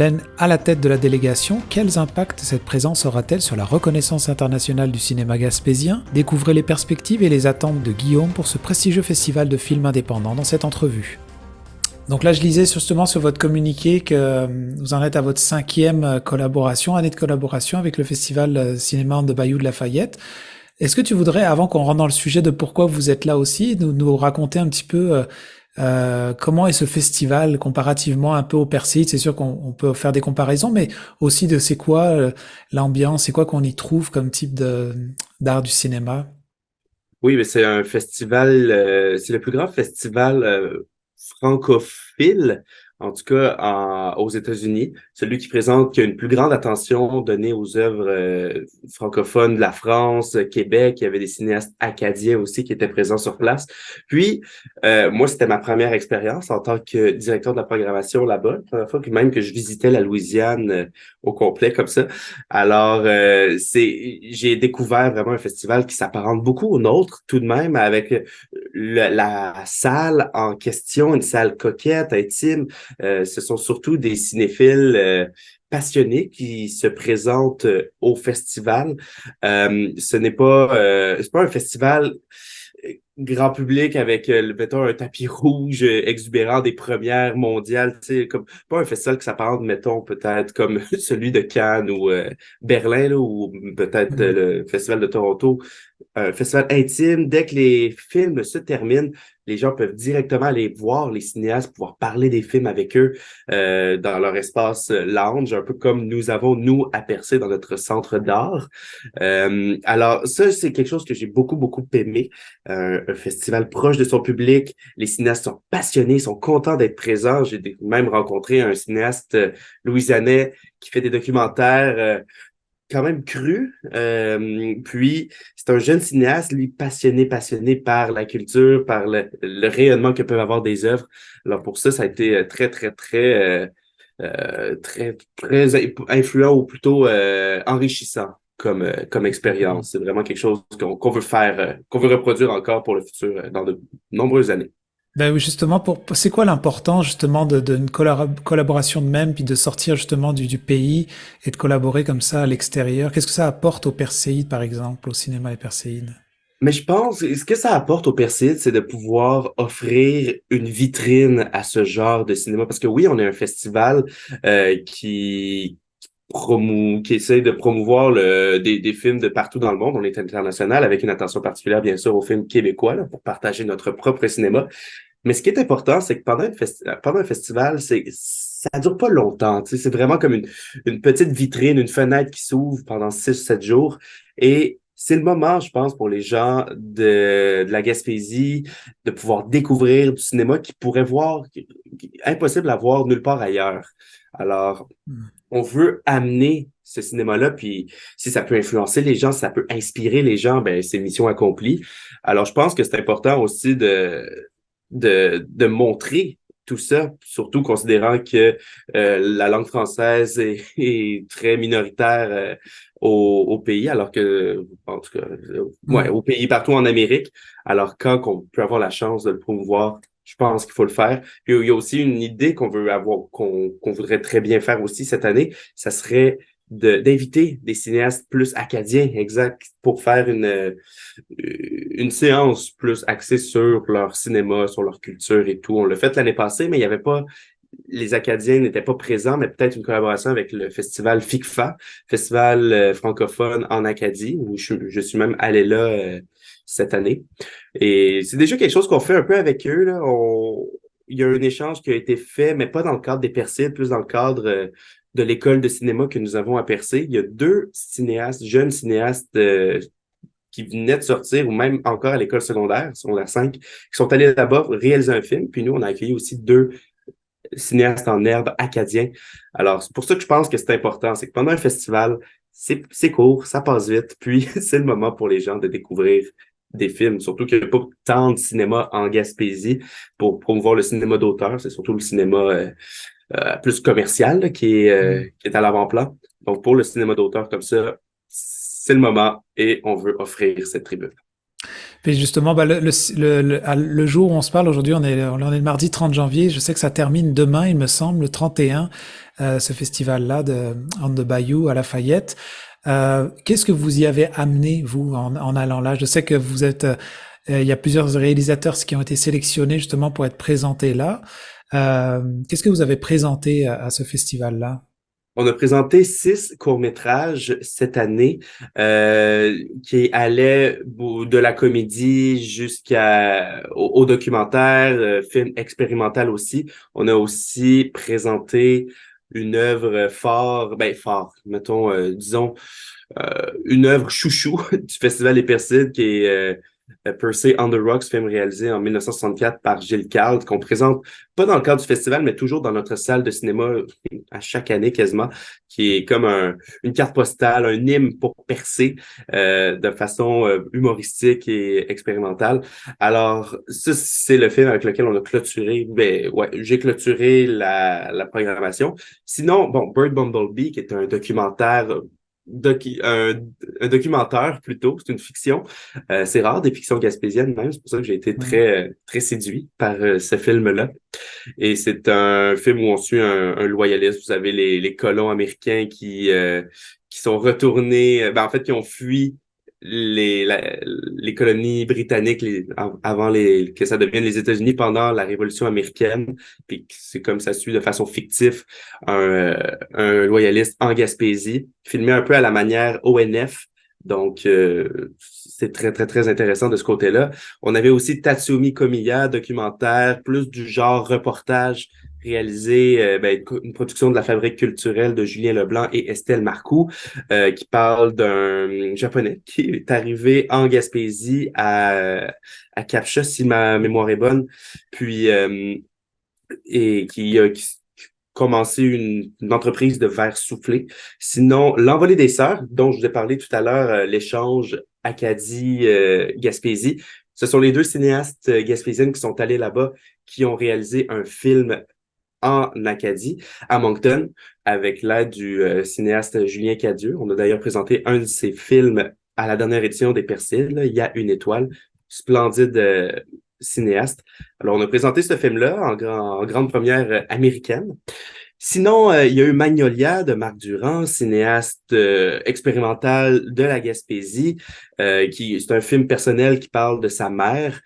Hélène à la tête de la délégation, quels impacts cette présence aura-t-elle sur la reconnaissance internationale du cinéma gaspésien? Découvrez les perspectives et les attentes de Guillaume pour ce prestigieux festival de films indépendants dans cette entrevue. Donc là, je lisais justement sur votre communiqué que vous en êtes à votre 5e collaboration, année de collaboration avec le festival cinéma de Bayou de Lafayette. Est-ce que tu voudrais, avant qu'on rentre dans le sujet de pourquoi vous êtes là aussi, nous raconter un petit peu comment est ce festival comparativement un peu au Perséide? C'est sûr qu'on peut faire des comparaisons, mais aussi de c'est quoi l'ambiance, c'est quoi qu'on y trouve comme type d'art du cinéma? Oui, mais c'est un festival, c'est le plus grand festival francophile, en tout cas aux États-Unis, celui qui a une plus grande attention donnée aux œuvres francophones de la France, Québec. Il y avait des cinéastes acadiens aussi qui étaient présents sur place. Puis, moi, c'était ma première expérience en tant que directeur de la programmation là-bas, la première fois que même que je visitais la Louisiane au complet comme ça. Alors, j'ai découvert vraiment un festival qui s'apparente beaucoup au nôtre, tout de même, avec la salle en question, une salle coquette, intime. Ce sont surtout des cinéphiles passionnés qui se présentent au festival. C'est pas un festival grand public avec, mettons, un tapis rouge exubérant des premières mondiales, tu sais, comme pas un festival qui s'apparente, mettons, peut-être comme celui de Cannes ou Berlin, là, ou peut-être Hmm. le Festival de Toronto. Un festival intime. Dès que les films se terminent, les gens peuvent directement aller voir les cinéastes, pouvoir parler des films avec eux dans leur espace lounge, un peu comme nous avons, nous, à Percé dans notre centre d'art. Alors, ça, c'est quelque chose que j'ai beaucoup, beaucoup aimé. Un festival proche de son public. Les cinéastes sont passionnés, sont contents d'être présents. Même rencontré un cinéaste louisianais qui fait des documentaires quand même cru. Puis, c'est un jeune cinéaste, lui, passionné par la culture, par le rayonnement que peuvent avoir des œuvres. Alors, pour ça, ça a été très influent ou plutôt enrichissant comme expérience. C'est vraiment quelque chose qu'on veut faire, qu'on veut reproduire encore pour le futur dans de nombreuses années. Ben oui, justement, c'est quoi l'important justement d'une collaboration de même, puis de sortir justement du pays et de collaborer comme ça à l'extérieur? Qu'est-ce que ça apporte au Perséide, par exemple, au cinéma et Perséide? Mais je pense, ce que ça apporte au Perside, c'est de pouvoir offrir une vitrine à ce genre de cinéma. Parce que oui, on est un festival qui essaie de promouvoir des films de partout dans le monde. On est international avec une attention particulière, bien sûr, aux films québécois, là, pour partager notre propre cinéma. Mais ce qui est important, c'est que pendant un festival, ça dure pas longtemps. Tu sais, c'est vraiment comme une petite vitrine, une fenêtre qui s'ouvre pendant 6 ou 7 jours. Et c'est le moment, je pense, pour les gens de la Gaspésie de pouvoir découvrir du cinéma qu'ils pourraient voir, impossible à voir nulle part ailleurs. Alors, Hmm. on veut amener ce cinéma-là, puis si ça peut influencer les gens, si ça peut inspirer les gens, ben c'est mission accomplie. Alors, je pense que c'est important aussi de montrer tout ça, surtout considérant que la langue française est très minoritaire au pays, alors que, en tout cas, ouais, Hmm. au pays partout en Amérique. Alors, quand on peut avoir la chance de le promouvoir, je pense qu'il faut le faire. Puis, il y a aussi une idée qu'on veut avoir, qu'on voudrait très bien faire aussi cette année, ça serait d'inviter des cinéastes plus acadiens, exact, pour faire une séance plus axée sur leur cinéma, sur leur culture et tout. On l'a fait l'année passée, mais il y avait pas, les Acadiens n'étaient pas présents, mais peut-être une collaboration avec le festival FICFA, festival francophone en Acadie, où je suis même allé là cette année. Et c'est déjà quelque chose qu'on fait un peu avec eux, là. Il y a un échange qui a été fait, mais pas dans le cadre des Percées, plus dans le cadre de l'école de cinéma que nous avons à Percé. Il y a deux cinéastes, jeunes cinéastes qui venaient de sortir, ou même encore à l'école secondaire 5, qui sont allés là-bas réaliser un film. Puis nous, on a accueilli aussi deux cinéastes en herbe acadiens. Alors, c'est pour ça que je pense que c'est important. C'est que pendant un festival, c'est court, ça passe vite. Puis, c'est le moment pour les gens de découvrir des films. Surtout qu'il n'y a pas tant de cinéma en Gaspésie pour promouvoir le cinéma d'auteur. C'est surtout le cinéma plus commercial là, Hmm. qui est à l'avant-plan. Donc, pour le cinéma d'auteur comme ça, c'est le moment et on veut offrir cette tribune. Puis justement, bah, le jour où on se parle aujourd'hui, on est le mardi 30 janvier. Je sais que ça termine demain, il me semble, le 31, ce festival-là de On the Bayou à Lafayette. Qu'est-ce que vous y avez amené, vous, en allant là? Je sais que vous êtes, il y a plusieurs réalisateurs qui ont été sélectionnés justement pour être présentés là. Qu'est-ce que vous avez présenté à ce festival-là? On a présenté 6 courts-métrages cette année qui allaient de la comédie au documentaire, film expérimental aussi. On a aussi présenté une œuvre mettons, disons, une œuvre chouchou du Festival des Persides qui est Percy on the Rocks, film réalisé en 1964 par Gilles Calde, qu'on présente pas dans le cadre du festival, mais toujours dans notre salle de cinéma à chaque année quasiment, qui est comme une carte postale, un hymne pour percer de façon humoristique et expérimentale. Alors, ça, c'est le film avec lequel on a clôturé, j'ai clôturé la programmation. Sinon, bon, Bird Bumblebee, qui est un documentaire un documentaire plutôt, c'est une fiction. C'est rare des fictions gaspésiennes même, c'est pour ça que j'ai été Ouais. très séduit par ce film-là. Et c'est un film où on suit un loyaliste. Vous avez les colons américains qui sont retournés, en fait, qui ont fui les colonies britanniques avant que ça devienne les États-Unis pendant la Révolution américaine. Puis c'est comme ça suit de façon fictive un loyaliste en Gaspésie, filmé un peu à la manière ONF. Donc, c'est très, très, très intéressant de ce côté-là. On avait aussi Tatsumi Komiya, documentaire, plus du genre reportage, réalisé, une production de la Fabrique culturelle de Julien Leblanc et Estelle Marcoux, qui parle d'un Japonais qui est arrivé en Gaspésie à Captcha, si ma mémoire est bonne, puis et qui commencé une entreprise de verre soufflé. Sinon, L'Envolée des Sœurs, dont je vous ai parlé tout à l'heure, l'échange Acadie-Gaspésie, ce sont les deux cinéastes gaspésiennes qui sont allés là-bas, qui ont réalisé un film en Acadie, à Moncton, avec l'aide du cinéaste Julien Cadieux. On a d'ailleurs présenté un de ses films à la dernière édition des Persiles, là, Il y a une étoile, splendide cinéaste. Alors, on a présenté ce film-là en grande première américaine. Sinon, il y a eu Magnolia de Marc Durand, cinéaste expérimental de la Gaspésie, c'est un film personnel qui parle de sa mère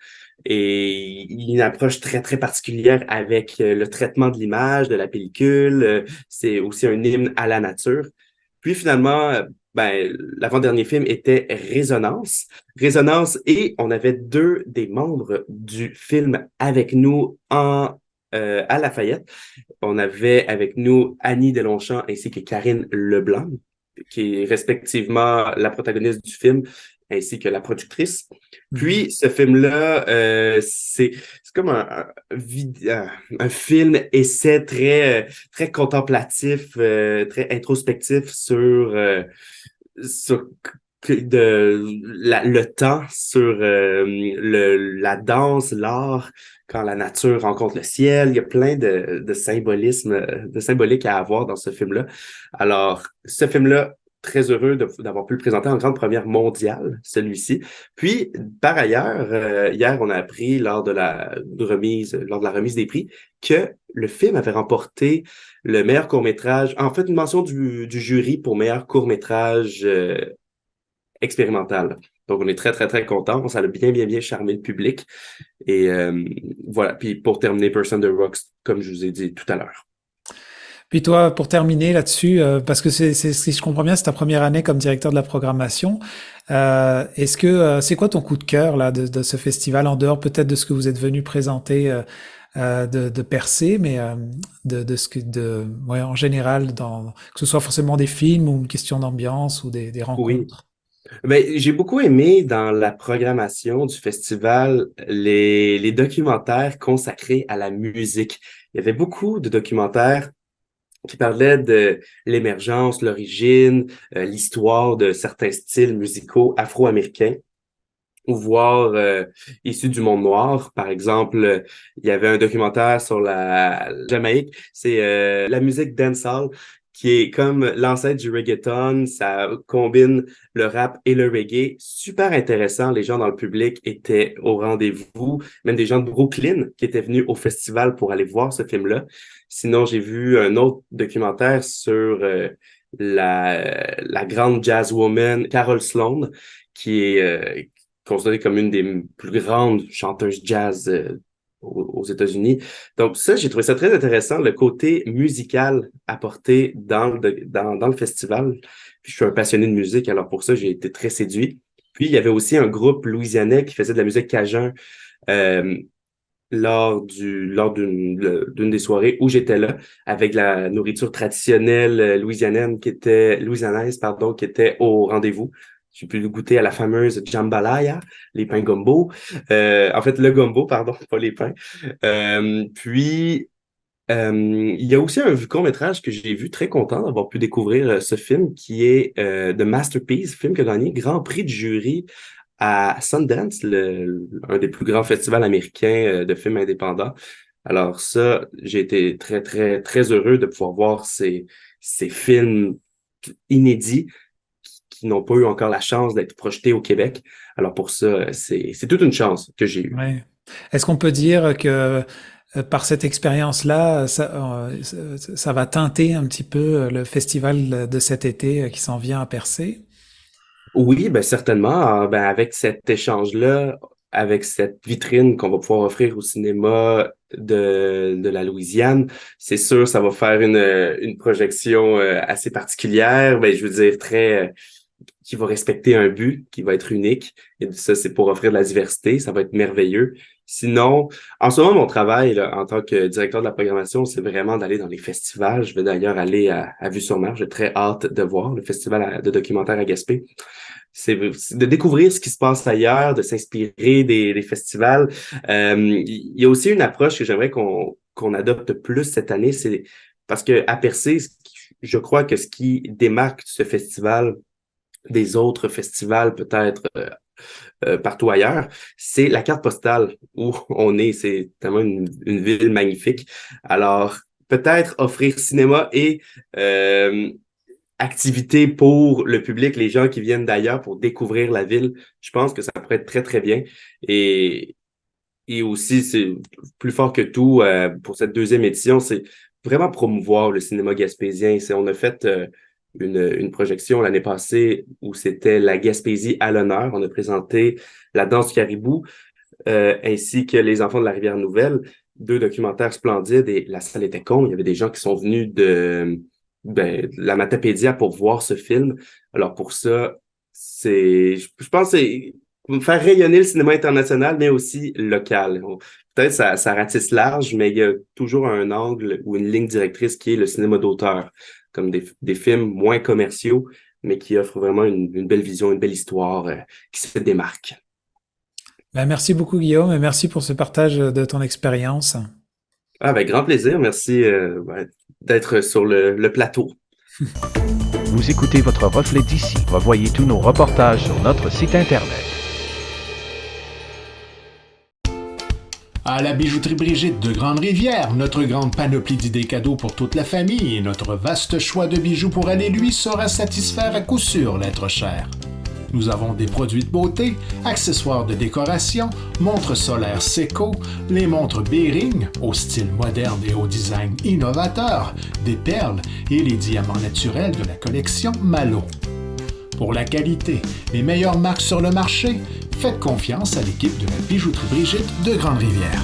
et il a une approche très, très particulière avec le traitement de l'image, de la pellicule. C'est aussi un hymne à la nature. Puis finalement, l'avant-dernier film était Résonance. Résonance, et on avait deux des membres du film avec nous à Lafayette. On avait avec nous Annie Delonchamp ainsi que Karine Leblanc, qui est respectivement la protagoniste du film ainsi que la productrice. Mhm. Puis, ce film-là, c'est comme un film essai très contemplatif, très introspectif sur le temps, sur la danse, l'art, quand la nature rencontre le ciel. Il y a plein de symbolisme, de symbolique à avoir dans ce film-là. Alors, ce film-là, très heureux d'avoir pu le présenter en grande première mondiale, celui-ci. Puis, par ailleurs, hier, on a appris lors de la remise des prix que le film avait remporté le meilleur court-métrage, en fait, une mention du jury pour meilleur court-métrage expérimental. Donc, on est très, très, très content. Ça a bien, bien, bien charmé le public. Et voilà. Puis, pour terminer, Person the Rocks, comme je vous ai dit tout à l'heure. Puis toi, pour terminer là-dessus, parce que si je comprends bien, c'est ta première année comme directeur de la programmation. Est-ce que c'est quoi ton coup de cœur là de ce festival en dehors peut-être de ce que vous êtes venu présenter de Percé, mais de ce que ouais, en général que ce soit forcément des films ou une question d'ambiance ou des Oui. rencontres. J'ai beaucoup aimé dans la programmation du festival les documentaires consacrés à la musique. Il y avait beaucoup de documentaires qui parlaient de l'émergence, l'origine, l'histoire de certains styles musicaux afro-américains ou voire issus du monde noir. Par exemple, il y avait un documentaire sur la Jamaïque, c'est la musique dancehall qui est comme l'ancêtre du reggaeton. Ça combine le rap et le reggae. Super intéressant. Les gens dans le public étaient au rendez-vous. Même des gens de Brooklyn qui étaient venus au festival pour aller voir ce film-là. Sinon, j'ai vu un autre documentaire sur la grande jazzwoman Carol Sloan, qui est considérée comme une des plus grandes chanteuses jazz aux États-Unis. Donc ça, j'ai trouvé ça très intéressant, le côté musical apporté dans le festival. Puis, je suis un passionné de musique, alors pour ça, j'ai été très séduit. Puis, il y avait aussi un groupe louisianais qui faisait de la musique cajun lors d'une des soirées où j'étais là, avec la nourriture traditionnelle louisianaise, qui était au rendez-vous. J'ai pu goûter à la fameuse jambalaya, les pains gumbo. En fait, le gumbo, pardon, pas les pains. Puis, il y a aussi un court-métrage que j'ai vu, très content d'avoir pu découvrir ce film, qui est The Masterpiece, film qui a gagné Grand Prix du jury à Sundance, un des plus grands festivals américains de films indépendants. Alors ça, j'ai été très, très, très heureux de pouvoir voir ces films inédits qui n'ont pas eu encore la chance d'être projetés au Québec. Alors pour ça, c'est toute une chance que j'ai eue. Ouais. Est-ce qu'on peut dire que par cette expérience-là, ça va teinter un petit peu le festival de cet été qui s'en vient à Percé? Oui, ben certainement. Ben, avec cet échange-là, avec cette vitrine qu'on va pouvoir offrir au cinéma de la Louisiane, c'est sûr, ça va faire une projection assez particulière. Ben, je veux dire, très qui va respecter un but, qui va être unique. Et ça, c'est pour offrir de la diversité. Ça va être merveilleux. Sinon, en ce moment, mon travail là, en tant que directeur de la programmation, c'est vraiment d'aller dans les festivals. Je vais d'ailleurs aller à Vue-sur-Mer. J'ai très hâte de voir le festival de documentaire à Gaspé. C'est de découvrir ce qui se passe ailleurs, de s'inspirer des festivals. Il y a aussi une approche que j'aimerais qu'on adopte plus cette année, c'est parce que à Percé, je crois que ce qui démarque ce festival des autres festivals peut-être partout ailleurs, c'est la carte postale où on est. C'est tellement une ville magnifique. Alors, peut-être offrir cinéma et activités pour le public, les gens qui viennent d'ailleurs pour découvrir la ville. Je pense que ça pourrait être très, très bien. Et aussi, c'est plus fort que tout pour cette deuxième édition, c'est vraiment promouvoir le cinéma gaspésien. On a fait une projection l'année passée où c'était la Gaspésie à l'honneur. On a présenté La danse du caribou ainsi que Les enfants de la Rivière-Nouvelle, 2 documentaires splendides et la salle était con. Il y avait des gens qui sont venus de la Matapédia pour voir ce film. Alors pour ça, je pense que c'est faire rayonner le cinéma international, mais aussi local. Peut-être ça ratisse large, mais il y a toujours un angle ou une ligne directrice qui est le cinéma d'auteur, comme des films moins commerciaux, mais qui offrent vraiment une belle vision, une belle histoire qui se démarque. Ben, merci beaucoup Guillaume et merci pour ce partage de ton expérience. Avec grand plaisir. Merci d'être sur le plateau. Vous écoutez votre reflet d'ici. Revoyez tous nos reportages sur notre site Internet. À la bijouterie Brigitte de Grande-Rivière, notre grande panoplie d'idées cadeaux pour toute la famille et notre vaste choix de bijoux pour elle et lui saura satisfaire à coup sûr l'être cher. Nous avons des produits de beauté, accessoires de décoration, montres solaires Seiko, les montres Bering au style moderne et au design innovateur, des perles et les diamants naturels de la collection Malo. Pour la qualité, les meilleures marques sur le marché, faites confiance à l'équipe de la bijouterie Brigitte de Grande-Rivière.